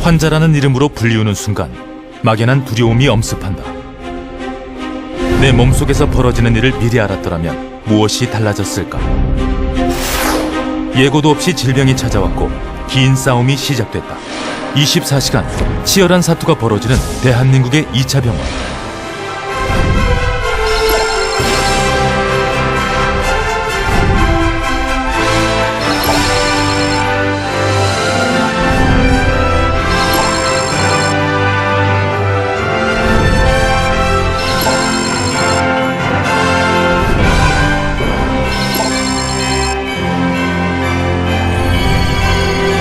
환자라는 이름으로 불리우는 순간 막연한 두려움이 엄습한다. 내 몸속에서 벌어지는 일을 미리 알았더라면 무엇이 달라졌을까? 예고도 없이 질병이 찾아왔고 긴 싸움이 시작됐다. 24시간 치열한 사투가 벌어지는 대한민국의 2차 병원.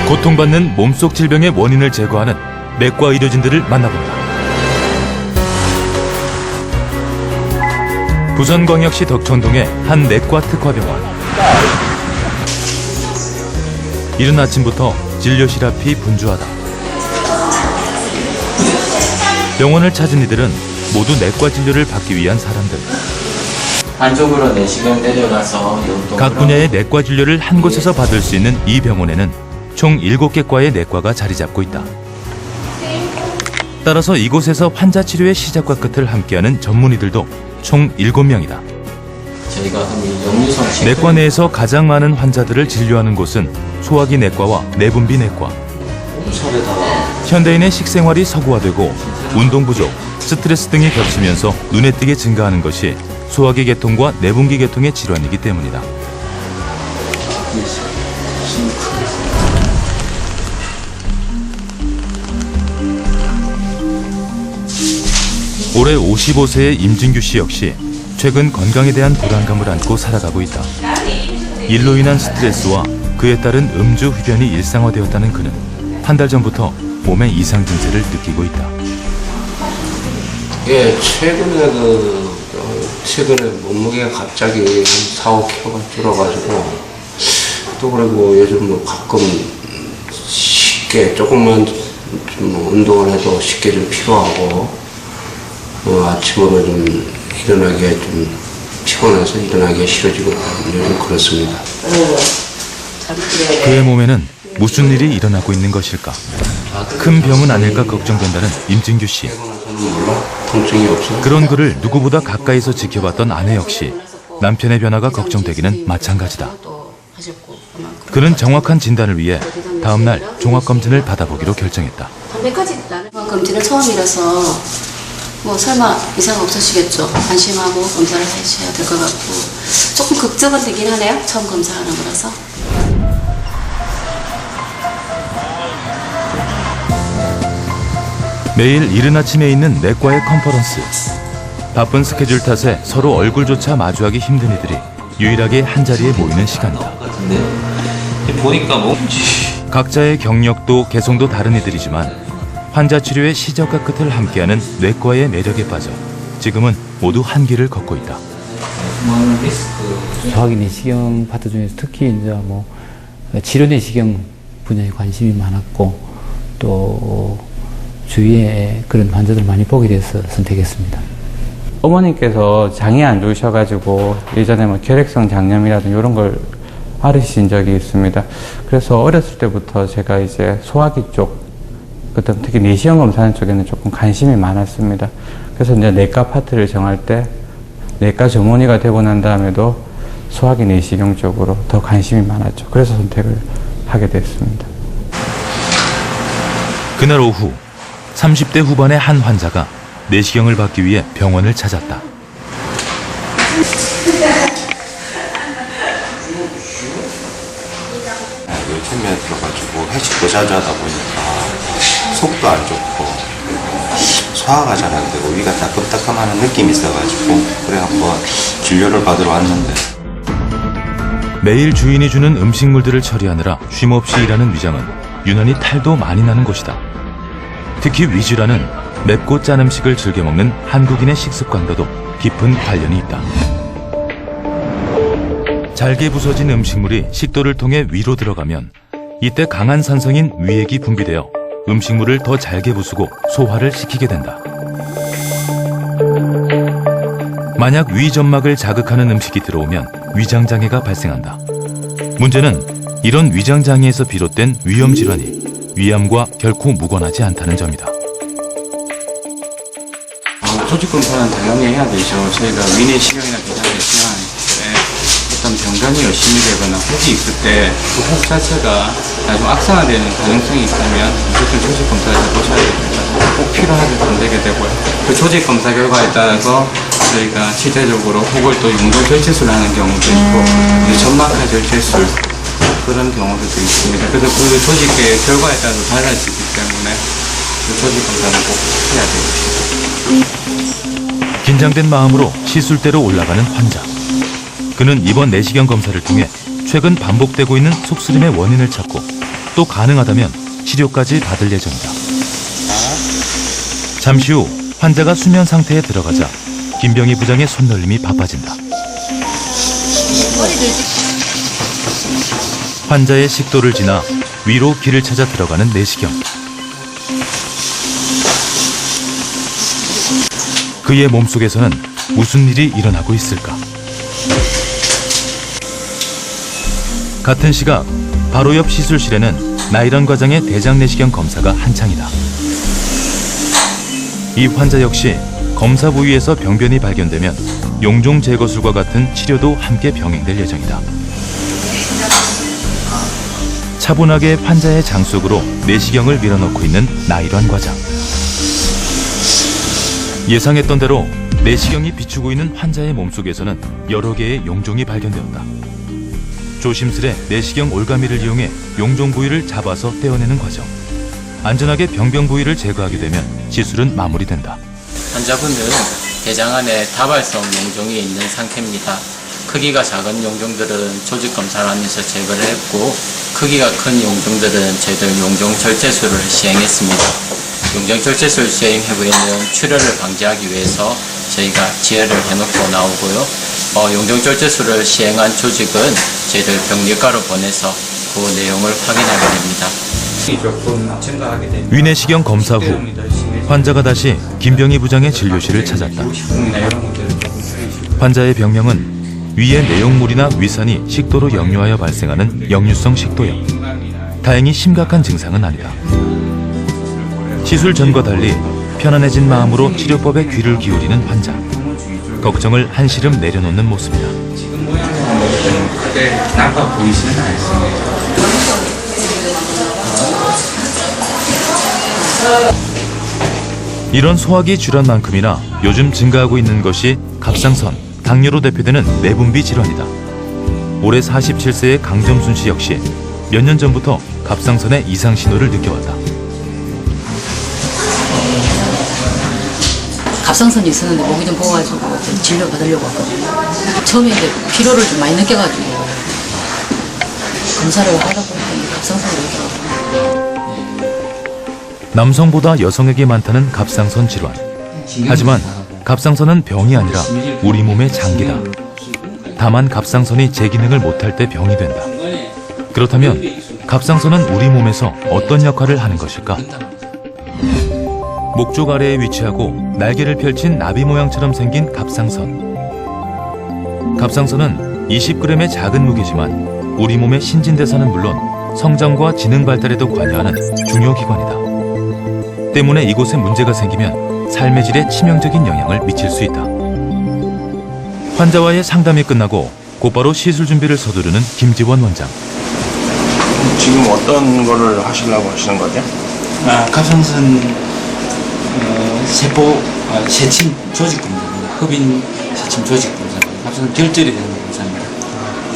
고통받는 몸속 질병의 원인을 제거하는 내과 의료진들을 만나본다. 부천광역시 덕천동의 한 내과 특화병원. 이른 아침부터 진료실 앞이 분주하다. 병원을 찾은 이들은 모두 내과 진료를 받기 위한 사람들. 안쪽으로 내시경 내려가서 각 분야의 내과 진료를 한 곳에서 받을 수 있는 이 병원에는 총 7개 과의 내과가 자리 잡고 있다. 따라서 이곳에서 환자 치료의 시작과 끝을 함께하는 전문의들도 총 7명이다. 저희가 역류성 내과 내에서 가장 많은 환자들을 진료하는 곳은 소화기 내과와 내분비 내과. 현대인의 식생활이 서구화되고 운동 부족, 스트레스 등이 겹치면서 눈에 띄게 증가하는 것이 소화기 계통과 내분기 계통의 질환이기 때문이다. 올해 55세의 임진규 씨 역시 최근 건강에 대한 불안감을 안고 살아가고 있다. 일로 인한 스트레스와 그에 따른 음주 흡연이 일상화되었다는 그는 한 달 전부터 몸의 이상 증세를 느끼고 있다. 예, 최근에 몸무게가 갑자기 한 4, 5kg가 줄어가지고 또 그리고 요즘 뭐 가끔 쉽게 조금만 좀 운동을 해도 쉽게 좀 피로하고 아침으로 좀 일어나기가 좀 피곤해서 일어나기가 싫어지고 요즘 그렇습니다. 그의 몸에는 무슨 일이 일어나고 있는 것일까? 큰 병은 아닐까 걱정된다는 임진규 씨. 통증이 없어. 그런 그를 누구보다 가까이서 지켜봤던 아내 역시 남편의 변화가 걱정되기는 마찬가지다. 그는 정확한 진단을 위해 다음 날 종합검진을 받아보기로 결정했다. 담배까지 나는 검진을 처음이라서 뭐 설마 이상 없으시겠죠. 안심하고 검사를 하셔야 될 것 같고 조금 걱정은 되긴 하네요. 처음 검사하는 거라서. 매일 이른 아침에 있는 내과의 컨퍼런스. 바쁜 스케줄 탓에 서로 얼굴조차 마주하기 힘든 이들이 유일하게 한자리에 모이는 시간이다. 보니까 뭐 각자의 경력도 개성도 다른 이들이지만 환자 치료의 시작과 끝을 함께하는 내과의 매력에 빠져 지금은 모두 한 길을 걷고 있다. 소화기 내시경 파트 중에서 특히 이제 뭐 치료 내시경 분야에 관심이 많았고 또 주위에 그런 환자들 많이 보게 돼서 선택했습니다. 어머님께서 장이 안 좋으셔가지고 예전에 뭐 결핵성 장염이라든지 이런 걸 앓으신 적이 있습니다. 그래서 어렸을 때부터 제가 이제 소화기 쪽, 그다음 특히 내시경 검사하는 쪽에는 조금 관심이 많았습니다. 그래서 이제 내과 파트를 정할 때 내과 전문의가 되고 난 다음에도 소화기 내시경 쪽으로 더 관심이 많았죠. 그래서 선택을 하게 됐습니다. 그날 오후 30대 후반의 한 환자가 내시경을 받기 위해 병원을 찾았다. 요즘에 들어가지고 회식도 자주 하다 보니까 속도 안 좋고 소화가 잘 안 되고 위가 따끔따끔하는 느낌이 있어가지고 그래 한번 진료를 받으러 왔는데 매일 주인이 주는 음식물들을 처리하느라 쉼없이 일하는 위장은 유난히 탈도 많이 나는 곳이다. 특히 위주라는 맵고 짠 음식을 즐겨 먹는 한국인의 식습관과도 깊은 관련이 있다. 잘게 부서진 음식물이 식도를 통해 위로 들어가면 이때 강한 산성인 위액이 분비되어 음식물을 더 잘게 부수고 소화를 시키게 된다. 만약 위점막을 자극하는 음식이 들어오면 위장장애가 발생한다. 문제는 이런 위장장애에서 비롯된 위염질환이 위암과 결코 무관하지 않다는 점이다. 조직 검사는 당연히 해야 되죠. 저희가 위내시경이나 대장내 시경할 때 어떤 병변이 열심히 되거나 혹이 있을 때 그 혹 자체가 나중 악성화되는 가능성이 있다면 무조건 조직 검사를 해보셔야 됩니다. 꼭 필요하게 선택이 되고요. 그 조직 검사 결과에 따라서 저희가 실제적으로 혹을 또 용도 절제술을 하는 경우도 있고 점막하 절제술 그런 경우도 있습니다. 그래서 그 조직의 결과에 따라서 달라지기 때문에 그 조직 검사는 꼭 해야 되겠습니다. 긴장된 마음으로 시술대로 올라가는 환자. 그는 이번 내시경 검사를 통해 최근 반복되고 있는 속쓰림의 원인을 찾고 또 가능하다면 치료까지 받을 예정이다. 잠시 후 환자가 수면 상태에 들어가자 김병희 부장의 손놀림이 바빠진다. 환자의 식도를 지나 위로 길을 찾아 들어가는 내시경. 그의 몸속에서는 무슨 일이 일어나고 있을까? 같은 시각 바로 옆 시술실에는 나일원 과장의 대장 내시경 검사가 한창이다. 이 환자 역시 검사 부위에서 병변이 발견되면 용종 제거술과 같은 치료도 함께 병행될 예정이다. 차분하게 환자의 장 속으로 내시경을 밀어넣고 있는 나일원 과장. 예상했던 대로 내시경이 비추고 있는 환자의 몸속에서는 여러 개의 용종이 발견되었다. 조심스레 내시경 올가미를 이용해 용종 부위를 잡아서 떼어내는 과정. 안전하게 병변 부위를 제거하게 되면 시술은 마무리된다. 환자분들은 대장 안에 다발성 용종이 있는 상태입니다. 크기가 작은 용종들은 조직 검사를 하면서 제거를 했고 크기가 큰 용종들은 저희들 용종 절제술을 시행했습니다. 용종 절제술 시행 후에는 출혈을 방지하기 위해서 저희가 지혈을 해놓고 나오고요. 용종 절제술을 시행한 조직은 저희들 병리과로 보내서 그 내용을 확인하게 됩니다. 위내시경 검사 후 환자가 다시 김병희 부장의 진료실을 찾았다. 환자의 병명은 위의 내용물이나 위산이 식도로 역류하여 발생하는 역류성 식도염. 다행히 심각한 증상은 아니다. 시술 전과 달리 편안해진 마음으로 치료법에 귀를 기울이는 환자. 걱정을 한시름 내려놓는 모습이다. 지금 모양은 크게 나빠 보이지는 않습니다. 이런 소화기 질환만큼이나 요즘 증가하고 있는 것이 갑상선, 당뇨로 대표되는 내분비 질환이다. 올해 47세의 강점순 씨 역시 몇 년 전부터 갑상선의 이상 신호를 느껴왔다. 갑상선이 있었는데 목이 좀 부어가지고 좀 진료 받으려고 왔거든요. 처음에 이제 피로를 좀 많이 느껴가지고 검사를 하다 보니까 갑상선이 오더라고요. 남성보다 여성에게 많다는 갑상선 질환. 하지만 갑상선은 병이 아니라 우리 몸의 장기다. 다만 갑상선이 제 기능을 못할 때 병이 된다. 그렇다면 갑상선은 우리 몸에서 어떤 역할을 하는 것일까? 목쪽 아래에 위치하고 날개를 펼친 나비 모양처럼 생긴 갑상선. 갑상선은 20g의 작은 무게지만 우리 몸의 신진대사는 물론 성장과 지능 발달에도 관여하는 중요 기관이다. 때문에 이곳에 문제가 생기면 삶의 질에 치명적인 영향을 미칠 수 있다. 환자와의 상담이 끝나고 곧바로 시술 준비를 서두르는 김지원 원장. 지금 어떤 거를 하시려고 하시는 거죠? 갑상선 세포 세침 조직 검사입니다. 흡인 세침 조직 검사입니다. 갑상선 결절이 되는 검사입니다.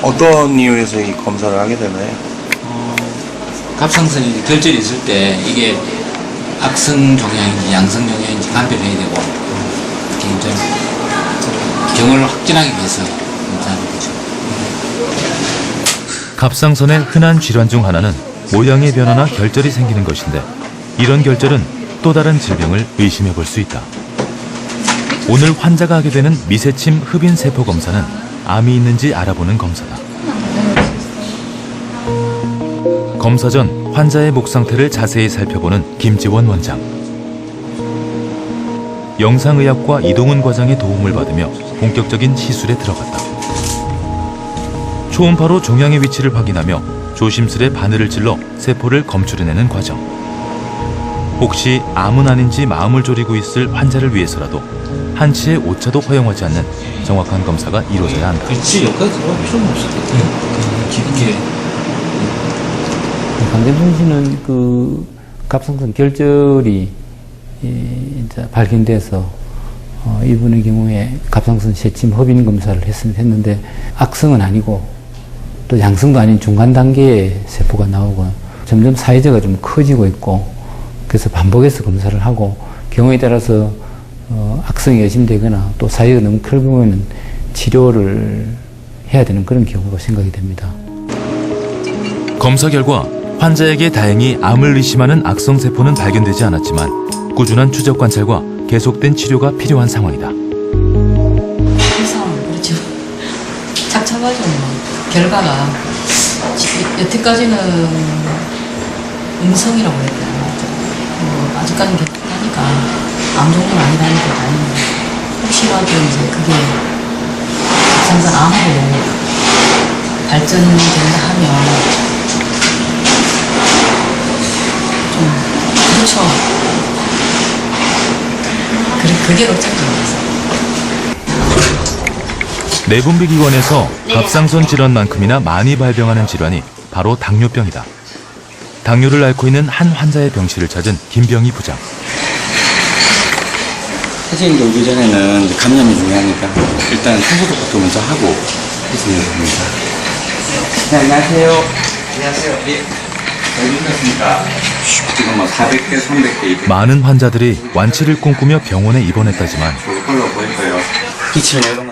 어떤 이유에서 이 검사를 하게 되나요? 갑상선이 결절이 있을 때 이게 악성 종양인지 양성 종양인지 감별을 해야 되고 이렇게 이제 경을 확진하기 위해서 검사하는 거죠. 갑상선의 흔한 질환 중 하나는 모양의 변화나 결절이 생기는 것인데 이런 결절은 또 다른 질병을 의심해 볼 수 있다. 오늘 환자가 하게 되는 미세침 흡인 세포 검사는 암이 있는지 알아보는 검사다. 검사 전 환자의 목 상태를 자세히 살펴보는 김지원 원장. 영상의학과 이동훈 과장의 도움을 받으며 본격적인 시술에 들어갔다. 초음파로 종양의 위치를 확인하며 조심스레 바늘을 찔러 세포를 검출해내는 과정. 혹시 암은 아닌지 마음을 졸이고 있을 환자를 위해서라도 한치의 오차도 허용하지 않는 정확한 검사가 이루어져야 한다. 그렇지, 여기까지 들어갈 필요는 없을 것 같아요. 이렇게. 강점순 씨는 그 갑상선 결절이 이제 발견돼서 이분의 경우에 갑상선 세침 허빈 검사를 했는데 악성은 아니고 또 양성도 아닌 중간 단계의 세포가 나오고 점점 사이즈가 좀 커지고 있고 그래서 반복해서 검사를 하고 경우에 따라서 악성이 의심되거나 또 사이즈가 너무 클 경우에는 치료를 해야 되는 그런 경우로 생각이 됩니다. 검사 결과 환자에게 다행히 암을 의심하는 악성세포는 발견되지 않았지만 꾸준한 추적 관찰과 계속된 치료가 필요한 상황이다. 항상 그렇죠. 착잡하죠. 결과가 여태까지는 음성이라고 그랬거든요. 아직까지는 계속하니까 암 종류는 아니라니까 다행인데 혹시라도 이제 그게 갑상선 암으로 발전된다 하면 좀 그렇죠. 그게 걱정입니다. 내분비기관에서 갑상선 질환만큼이나 많이 발병하는 질환이 바로 당뇨병이다. 당뇨를 앓고 있는 한 환자의 병실을 찾은 김병희 부장. 사진 오기 전에는 이제 감염이 중요하니까 일단 손소독부터 먼저 하고 해주면 됩니다. 네, 안녕하세요. 안녕하세요. 예. 잘 주무셨습니까? 지금 뭐 400개, 300개. 많은 환자들이 완치를 꿈꾸며 병원에 입원했다지만 이걸로 보일 거예요.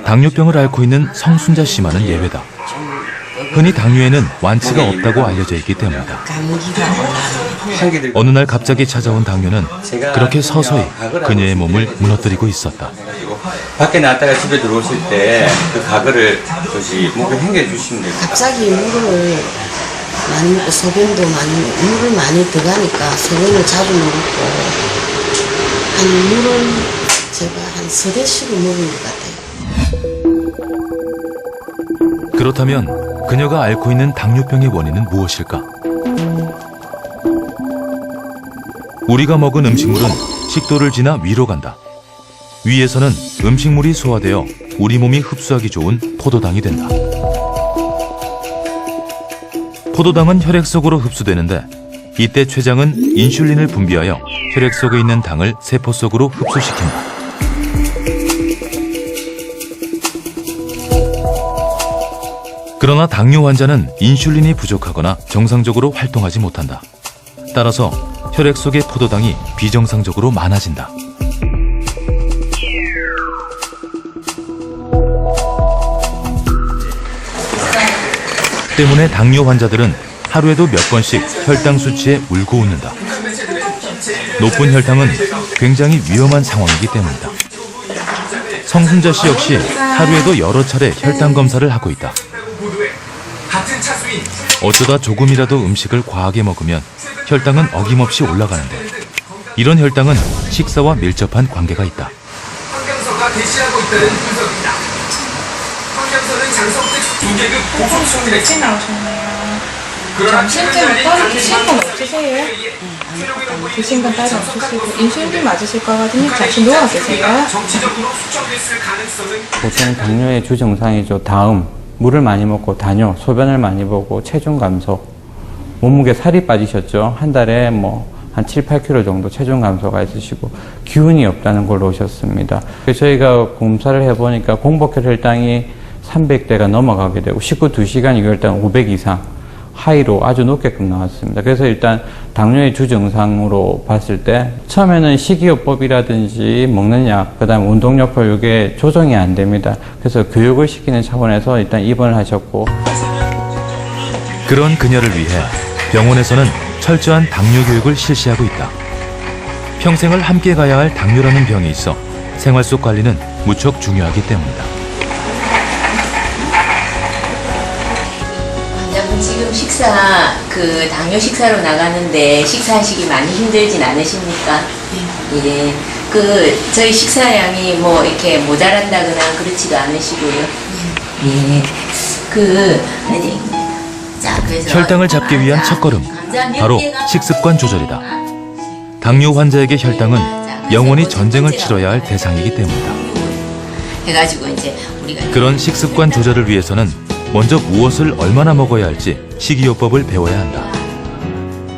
당뇨병을 앓고 있는 성순자 씨만은 예외다. 흔히 당뇨에는 완치가 없다고 알려져 있기 때문이다. 어느 날 갑자기 찾아온 당뇨는 그렇게 서서히 그녀의 몸을 무너뜨리고 있었다. 밖에 나왔다가 집에 들어오실 때 그 가글을 목에 헹궈 주시면 됩니다. 갑자기 물을 많이 먹고 소변도 물을 많이 들어가니까 소변을 자주 먹고 물은 제가 한 3대씩을 먹은 것 같아요. 그렇다면 그녀가 앓고 있는 당뇨병의 원인은 무엇일까? 우리가 먹은 음식물은 식도를 지나 위로 간다. 위에서는 음식물이 소화되어 우리 몸이 흡수하기 좋은 포도당이 된다. 포도당은 혈액 속으로 흡수되는데 이때 췌장은 인슐린을 분비하여 혈액 속에 있는 당을 세포 속으로 흡수시킨다. 그러나 당뇨 환자는 인슐린이 부족하거나 정상적으로 활동하지 못한다. 따라서 혈액 속의 포도당이 비정상적으로 많아진다. 때문에 당뇨 환자들은 하루에도 몇 번씩 혈당 수치에 울고 웃는다. 높은 혈당은 굉장히 위험한 상황이기 때문이다. 성순자 씨 역시 하루에도 여러 차례 혈당 검사를 하고 있다. 어쩌다 조금이라도 음식을 과하게 먹으면 혈당은 어김없이 올라가는데 이런 혈당은 식사와 밀접한 관계가 있다. 황경서가 대시하고 있다는 분석입니다. 황경서는 장성택 2계급 고속 일찍 나오셨네요. 그러나 실제로 따로 드신 건 없으세요? 드신 건 따로 없으시고 인슐린 맞으실 거거든요. 잠시 누워 계세요. 정치적으로 수정됐을 가능성은 보통 당뇨의 주증상이죠. 다음, 물을 많이 먹고 다뇨, 소변을 많이 보고 체중 감소, 몸무게 살이 빠지셨죠. 한 달에 한 7, 8kg 정도 체중 감소가 있으시고 기운이 없다는 걸로 오셨습니다. 저희가 검사를 해보니까 공복혈 혈당이 300대가 넘어가게 되고 2시간 유혈당 500 이상 하이로 아주 높게끔 나왔습니다. 그래서 일단 당뇨의 주증상으로 봤을 때 처음에는 식이요법이라든지 먹는 약, 그 다음 운동요법 이게 조정이 안 됩니다. 그래서 교육을 시키는 차원에서 일단 입원을 하셨고 그런 그녀를 위해 병원에서는 철저한 당뇨 교육을 실시하고 있다. 평생을 함께 가야 할 당뇨라는 병이 있어 생활 속 관리는 무척 중요하기 때문이다. 환자분 지금 당뇨 식사로 나가는데 식사하시기 많이 힘들진 않으십니까? 예. 저희 식사량이 이렇게 모자란다거나 그렇지도 않으시고요. 예. 자, 그래서 혈당을 잡기 위한 첫걸음, 바로 식습관 조절이다. 당뇨 환자에게 혈당은 영원히 전쟁을 치러야 할 대상이기 때문이다. 해가지고 이제 우리가 그런 식습관 조절을 위해서는 먼저 무엇을 얼마나 먹어야 할지 식이요법을 배워야 한다.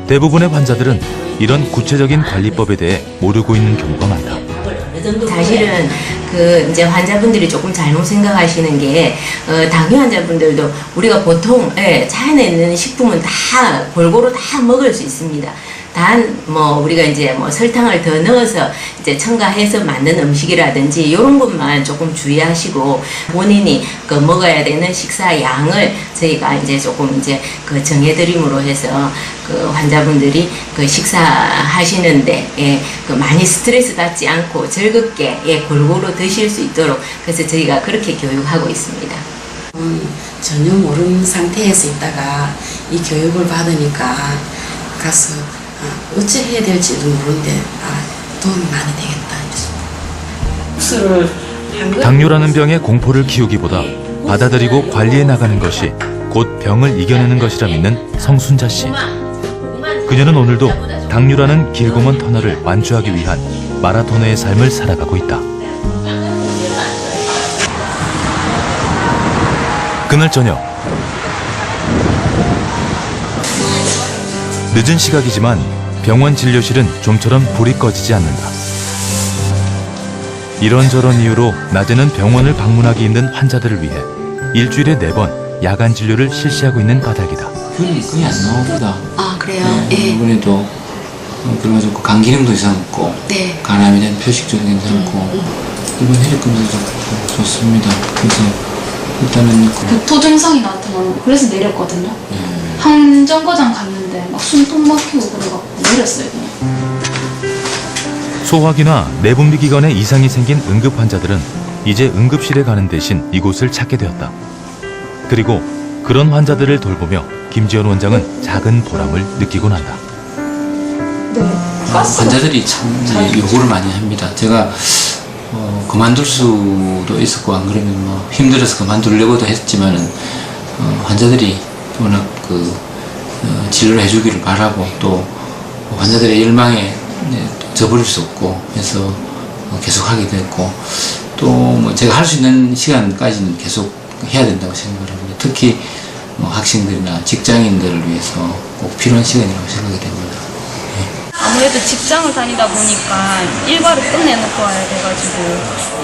대부분의 환자들은 이런 구체적인 관리법에 대해 모르고 있는 경우가 많다. 사실은 그 이제 환자분들이 조금 잘못 생각하시는 게 당뇨 환자분들도 우리가 보통 자연에 있는 식품은 다 골고루 다 먹을 수 있습니다. 단 뭐 우리가 이제 뭐 설탕을 더 넣어서 이제 첨가해서 만든 음식이라든지 이런 것만 조금 주의하시고 본인이 그 먹어야 되는 식사 양을 저희가 이제 조금 이제 그 정해드림으로 해서 그 환자분들이 그 식사하시는데 그 많이 스트레스 받지 않고 즐겁게 골고루 드실 수 있도록 그래서 저희가 그렇게 교육하고 있습니다. 전혀 모르는 상태에서 있다가 이 교육을 받으니까 가서 어찌 해야 될지도 모르는데 도움이 많이 되겠다. 당뇨라는 병의 공포를 키우기보다 받아들이고 관리해 나가는 것이 곧 병을 이겨내는 것이라 믿는 성순자 씨. 그녀는 오늘도 당뇨라는 길고 먼 터널을 완주하기 위한 마라토너의 삶을 살아가고 있다. 그날 저녁, 늦은 시각이지만 병원 진료실은 좀처럼 불이 꺼지지 않는다. 이런저런 이유로 낮에는 병원을 방문하기 힘든 환자들을 위해 일주일에 4번 야간 진료를 실시하고 있는 까닭이다. 거의 안 나옵니다. 아, 그래요? 네, 이번에도 그래가지고 간 기능도 이상했고 네. 간암에 대한 표식도 괜찮고 이번 혈액 검사도 좋습니다. 그래서 일단은 구토 증상이 나타나는 거 그래서 내렸거든요. 항정거장 갔는데 막 숨통 막히고 그래갖고 내렸어요 그냥. 소화기나 내분비 기관에 이상이 생긴 응급 환자들은 이제 응급실에 가는 대신 이곳을 찾게 되었다. 그리고 그런 환자들을 돌보며 김지연 원장은 작은 보람을 느끼곤 한다. 환자들이 참 이제 요구를 많이 합니다. 제가 그만둘 수도 있었고 안 그러면 뭐 힘들어서 그만두려고도 했지만은 환자들이 워낙 그 진료를 해주기를 바라고 또 환자들의 일망에 저버릴 수 없고 해서 계속 하게 됐고 또 뭐 제가 할 수 있는 시간까지는 계속 해야 된다고 생각을 합니다. 특히 뭐 학생들이나 직장인들을 위해서 꼭 필요한 시간이라고 생각이 됩니다. 아무래도 직장을 다니다 보니까 일과를 끝내놓고 와야 돼가지고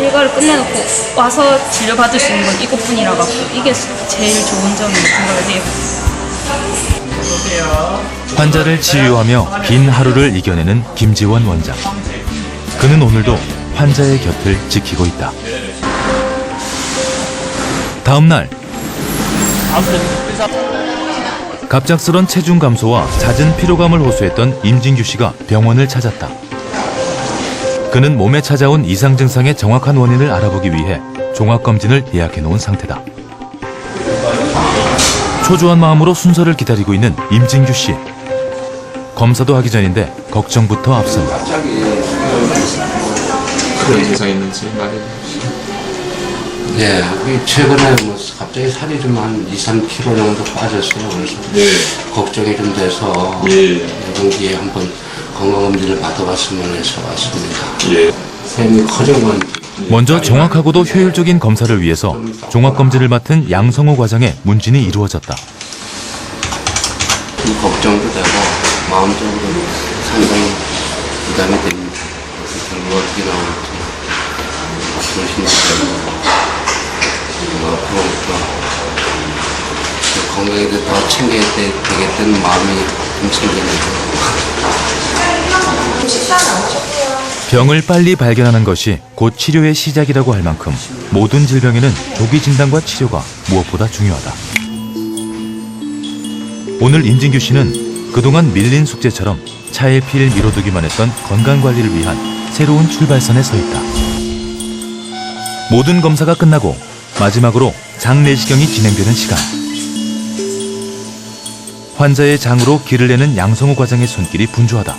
일과를 끝내놓고 와서 진료받을 수 있는 건 이것뿐이라 갖고 이게 제일 좋은 점이라고 생각을 해요. 환자를 치유하며 긴 하루를 이겨내는 김지원 원장. 그는 오늘도 환자의 곁을 지키고 있다. 다음 날, 갑작스런 체중 감소와 잦은 피로감을 호소했던 임진규 씨가 병원을 찾았다. 그는 몸에 찾아온 이상 증상의 정확한 원인을 알아보기 위해 종합검진을 예약해 놓은 상태다. 초조한 마음으로 순서를 기다리고 있는 임진규 씨. 검사도 하기 전인데 걱정부터 앞선다. 그런 증상이 있는지 말해주시죠. 네, 최근에 뭐 갑자기 살이 좀 한 2-3kg 정도 빠졌어요. 그래서 걱정이 좀 돼서 이번 기회에 한번 건강검진을 받아봤으면 해서 왔습니다. 뱀이 커진 건 먼저 정확하고도 효율적인 검사를 위해서 종합검진을 맡은 양성호 과장의 문진이 이루어졌다. 좀 걱정도 되고 마음적으로 상당히 부담이 됩니다. 결국 어떻게 나올지 조심스럽고 앞으로부터 건강에 더 챙겨야 되겠다는 마음이 좀 생기네요. 병을 빨리 발견하는 것이 곧 치료의 시작이라고 할 만큼 모든 질병에는 조기 진단과 치료가 무엇보다 중요하다. 오늘 임진규 씨는 그동안 밀린 숙제처럼 차일피일 미뤄두기만 했던 건강관리를 위한 새로운 출발선에 서 있다. 모든 검사가 끝나고 마지막으로 장내시경이 진행되는 시간. 환자의 장으로 길을 내는 양성호 과장의 손길이 분주하다.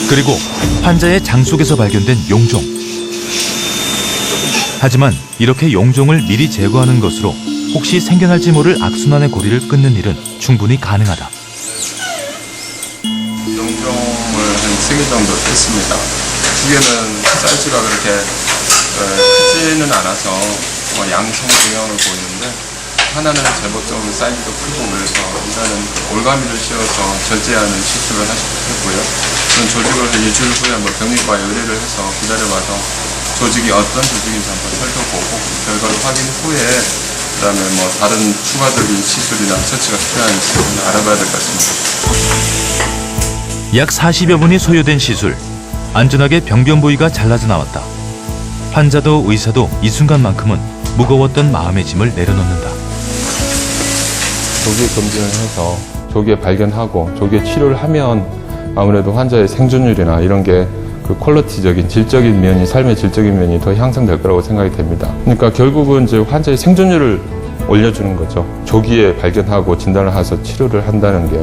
그리고 환자의 장 속에서 발견된 용종. 하지만 이렇게 용종을 미리 제거하는 것으로 혹시 생겨날지 모를 악순환의 고리를 끊는 일은 충분히 가능하다. 용종을 한 3개 정도 했습니다. 2개는 사이즈가 그렇게 크지는 않아서 양성 경향을 보이는데, 하나는 제법 좀 사이즈도 크고 그래서 일단은 올가미를 씌워서 절제하는 시술을 하고요. 그런 조직을 일주일 후에 병리과에 의뢰를 해서 기다려봐서 조직이 어떤 조직인지 한번 살펴보고 결과를 확인 후에 그다음에 다른 추가적인 시술이나 처치가 필요한지 알아봐야 될 것 같습니다. 약 40여 분이 소요된 시술. 안전하게 병변 부위가 잘라져 나왔다. 환자도 의사도 이 순간만큼은 무거웠던 마음의 짐을 내려놓는다. 조기에 검진을 해서 조기에 발견하고 조기에 치료를 하면 아무래도 환자의 생존율이나 이런 게 그 퀄리티적인 질적인 면이, 삶의 질적인 면이 더 향상될 거라고 생각이 됩니다. 그러니까 결국은 이제 환자의 생존율을 올려주는 거죠. 조기에 발견하고 진단을 해서 치료를 한다는 게.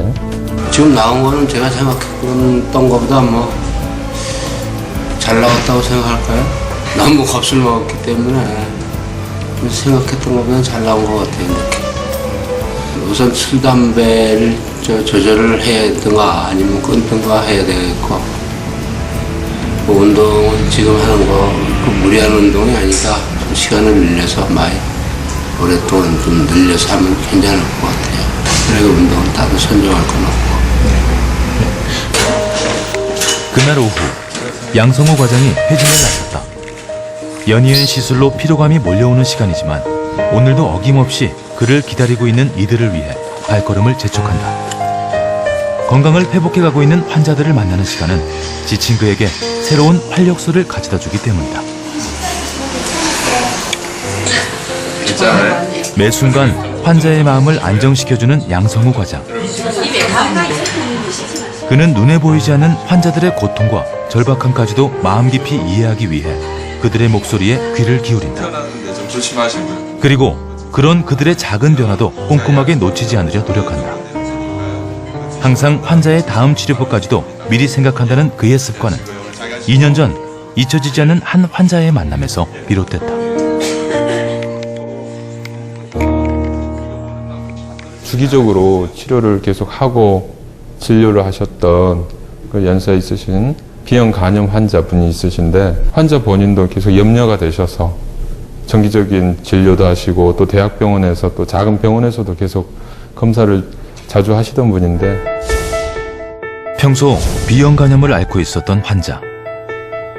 지금 나온 거는 제가 생각했던 것보다 잘 나왔다고 생각할까요? 너무 겁을 먹었기 때문에 생각했던 것보다 잘 나온 것 같아요. 이렇게. 우선 술, 담배를 조절을 해야 되든가 아니면 끊든가 해야 되겠고, 운동은 지금 하는 거 무리한 운동이 아니라 좀 시간을 늘려서 많이 오랫동안 좀 늘려서 하면 괜찮을 것 같아요. 그리고 운동은 따로 선정할 건 없고. 그날 오후 양성호 과장이 회진을 나섰다. 연이은 시술로 피로감이 몰려오는 시간이지만 오늘도 어김없이 그를 기다리고 있는 이들을 위해 발걸음을 재촉한다. 건강을 회복해가고 있는 환자들을 만나는 시간은 지친 그에게 새로운 활력소를 가져다주기 때문이다. 매 순간 환자의 마음을 안정시켜주는 양성우 과장. 그는 눈에 보이지 않는 환자들의 고통과 절박함까지도 마음 깊이 이해하기 위해 그들의 목소리에 귀를 기울인다. 그리고 그런 그들의 작은 변화도 꼼꼼하게 놓치지 않으려 노력한다. 항상 환자의 다음 치료법까지도 미리 생각한다는 그의 습관은 2년 전 잊혀지지 않는 한 환자의 만남에서 비롯됐다. 주기적으로 치료를 계속하고 진료를 하셨던 그 연세 있으신 비형 간염 환자분이 있으신데, 환자 본인도 계속 염려가 되셔서 정기적인 진료도 하시고 또 대학병원에서 또 작은 병원에서도 계속 검사를 자주 하시던 분인데, 평소 비형 간염을 앓고 있었던 환자.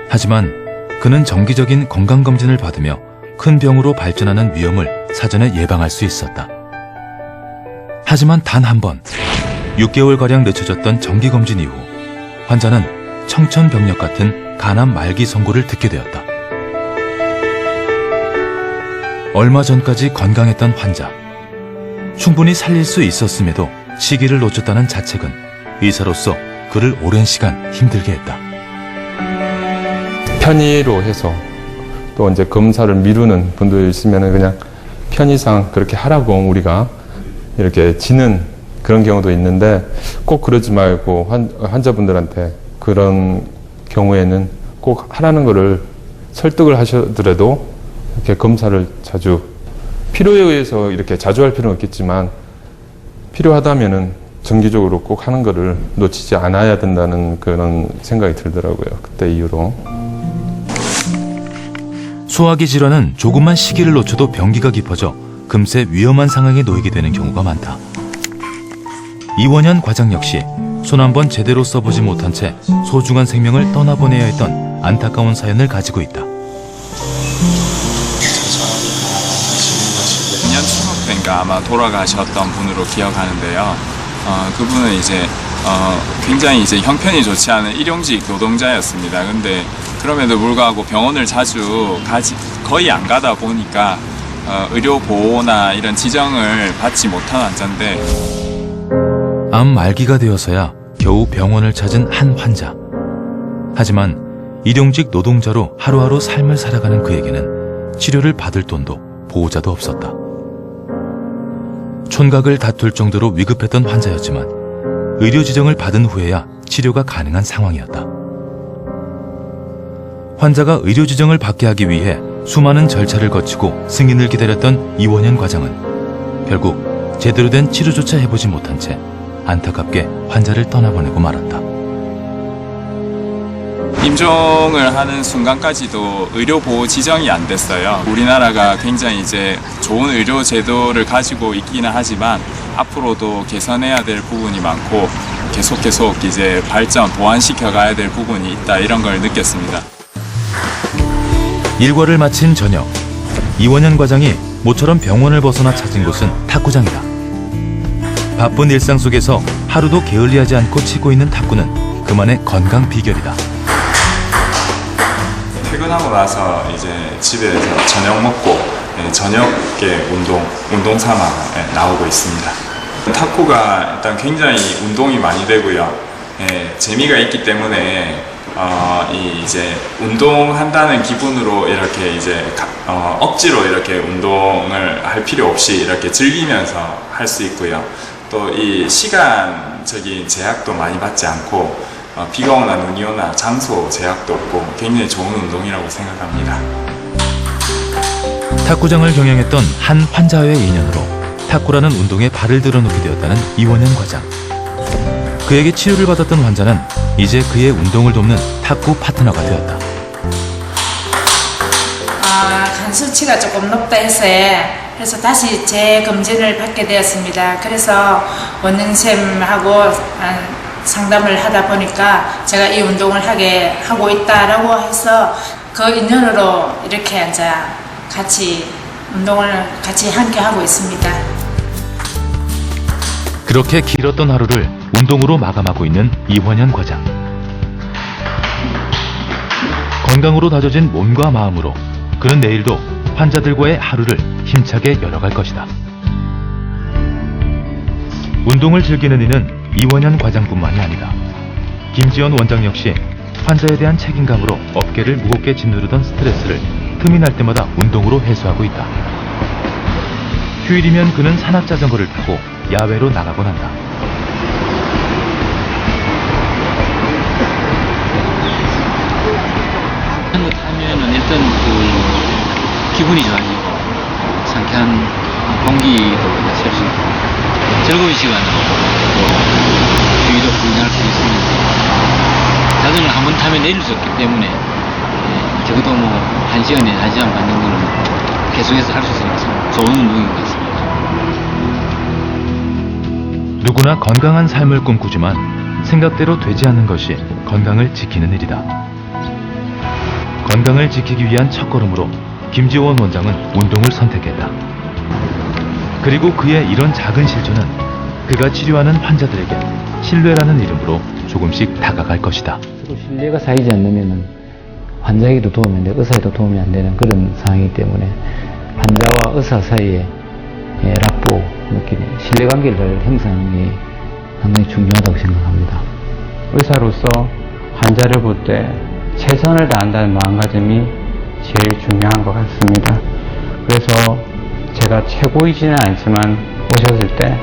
하지만 그는 정기적인 건강검진을 받으며 큰 병으로 발전하는 위험을 사전에 예방할 수 있었다. 하지만 단 한 번 6개월가량 늦춰졌던 정기검진 이후 환자는 청천벽력 같은 간암 말기 선고를 듣게 되었다. 얼마 전까지 건강했던 환자. 충분히 살릴 수 있었음에도 시기를 놓쳤다는 자책은 의사로서 그를 오랜 시간 힘들게 했다. 편의로 해서 또 이제 검사를 미루는 분들 있으면 그냥 편의상 그렇게 하라고 우리가 이렇게 지는 그런 경우도 있는데, 꼭 그러지 말고 환자분들한테 그런 경우에는 꼭 하라는 거를 설득을 하셔더라도 이렇게 검사를 자주, 필요에 의해서 이렇게 자주 할 필요는 없겠지만 필요하다면은 정기적으로 꼭 하는 거를 놓치지 않아야 된다는 그런 생각이 들더라고요. 그때 이후로. 소화기 질환은 조금만 시기를 놓쳐도 병기가 깊어져 금세 위험한 상황에 놓이게 되는 경우가 많다. 이원현 과장 역시 손 한 번 제대로 써보지 못한 채 소중한 생명을 떠나보내야 했던 안타까운 사연을 가지고 있다. 2년 추석인가 아마 돌아가셨던 분으로 기억하는데요. 그분은 이제 굉장히 이제 형편이 좋지 않은 일용직 노동자였습니다. 근데 그럼에도 불구하고 병원을 자주 거의 안 가다 보니까 의료 보호나 이런 지정을 받지 못한 환자인데, 암 말기가 되어서야 겨우 병원을 찾은 한 환자. 하지만 일용직 노동자로 하루하루 삶을 살아가는 그에게는 치료를 받을 돈도 보호자도 없었다. 촌각을 다툴 정도로 위급했던 환자였지만 의료 지정을 받은 후에야 치료가 가능한 상황이었다. 환자가 의료 지정을 받게 하기 위해 수많은 절차를 거치고 승인을 기다렸던 이원현 과장은 결국 제대로 된 치료조차 해보지 못한 채 안타깝게 환자를 떠나보내고 말았다. 임종을 하는 순간까지도 의료 보호 지정이 안 됐어요. 우리나라가 굉장히 이제 좋은 의료 제도를 가지고 있기는 하지만 앞으로도 개선해야 될 부분이 많고 계속 이제 발전, 보완시켜 가야 될 부분이 있다, 이런 걸 느꼈습니다. 일과를 마친 저녁, 이원현 과장이 모처럼 병원을 벗어나 찾은 곳은 탁구장이다. 바쁜 일상 속에서 하루도 게을리하지 않고 치고 있는 탁구는 그만의 건강 비결이다. 퇴근하고 나서 이제 집에서 저녁 먹고 저녁에 운동 삼아 나오고 있습니다. 탁구가 일단 굉장히 운동이 많이 되고요. 재미가 있기 때문에 이제 운동한다는 기분으로 이렇게 이제 억지로 이렇게 운동을 할 필요 없이 이렇게 즐기면서 할 수 있고요. 또 이 시간적인 제약도 많이 받지 않고 비가 오나 눈이 오나 장소 제약도 없고 굉장히 좋은 운동이라고 생각합니다. 탁구장을 경영했던 한 환자와의 인연으로 탁구라는 운동에 발을 들어놓게 되었다는 이원현 과장. 그에게 치료를 받았던 환자는 이제 그의 운동을 돕는 탁구 파트너가 되었다. 간 수치가 조금 높다 해서요. 그래서 다시 재검진을 받게 되었습니다. 그래서 원장쌤하고 상담을 하다 보니까 제가 이 운동을 하고 있다라고 해서 그 인연으로 이렇게 이제 같이 운동을 같이 함께 하고 있습니다. 그렇게 길었던 하루를 운동으로 마감하고 있는 이원현 과장. 건강으로 다져진 몸과 마음으로 그는 내일도 환자들과의 하루를 힘차게 열어갈 것이다. 운동을 즐기는 이는 이원현 과장뿐만이 아니다. 김지연 원장 역시 환자에 대한 책임감으로 어깨를 무겁게 짓누르던 스트레스를 틈이 날 때마다 운동으로 해소하고 있다. 휴일이면 그는 산악자전거를 타고 야외로 나가곤 한다. 자전거 타면은 일단 기분이 좋아지고 상쾌한 공기도 마실 수 있고 즐거운 시간으로 휴일을 구인할 수 있습니다. 자전거를 한번 타면 내릴 수 없기 때문에 적어도 1시간에 1시간 반 정도는 계속해서 할 수 있어서 좋은 운동인 것 같습니다. 누구나 건강한 삶을 꿈꾸지만 생각대로 되지 않는 것이 건강을 지키는 일이다. 건강을 지키기 위한 첫걸음으로 김지원 원장은 운동을 선택했다. 그리고 그의 이런 작은 실천은 그가 치료하는 환자들에게 신뢰라는 이름으로 조금씩 다가갈 것이다. 신뢰가 쌓이지 않으면 환자에게도 도움이 안 되고 의사에도 도움이 안 되는 그런 상황이기 때문에 환자와 의사 사이에 라포, 신뢰관계를 형성하는 게 상당히 중요하다고 생각합니다. 의사로서 환자를 볼 때 최선을 다한다는 마음가짐이 제일 중요한 것 같습니다. 그래서 제가 최고이지는 않지만 오셨을 때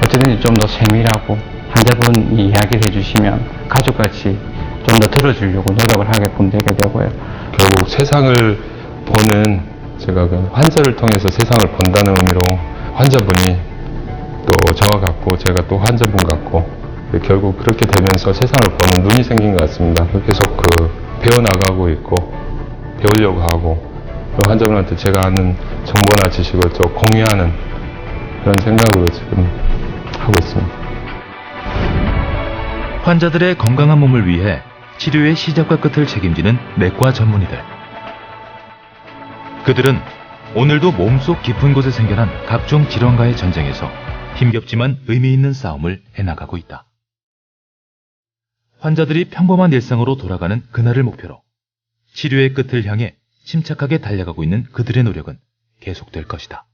어쨌든 좀 더 세밀하고 환자분이 이야기를 해주시면 가족같이 좀 더 들어주려고 노력을 하게끔 되게 되고요. 결국 세상을 보는, 제가 그 환자를 통해서 세상을 본다는 의미로 환자분이 또 저와 같고 제가 또 환자분 같고 결국 그렇게 되면서 세상을 보는 눈이 생긴 것 같습니다. 계속 배워나가고 있고 배우려고 하고 또 환자분한테 제가 아는 정보나 지식을 또 공유하는 그런 생각으로 지금 하고 있습니다. 환자들의 건강한 몸을 위해 치료의 시작과 끝을 책임지는 내과 전문의들. 그들은 오늘도 몸속 깊은 곳에 생겨난 각종 질환과의 전쟁에서 힘겹지만 의미 있는 싸움을 해나가고 있다. 환자들이 평범한 일상으로 돌아가는 그날을 목표로 치료의 끝을 향해 침착하게 달려가고 있는 그들의 노력은 계속될 것이다.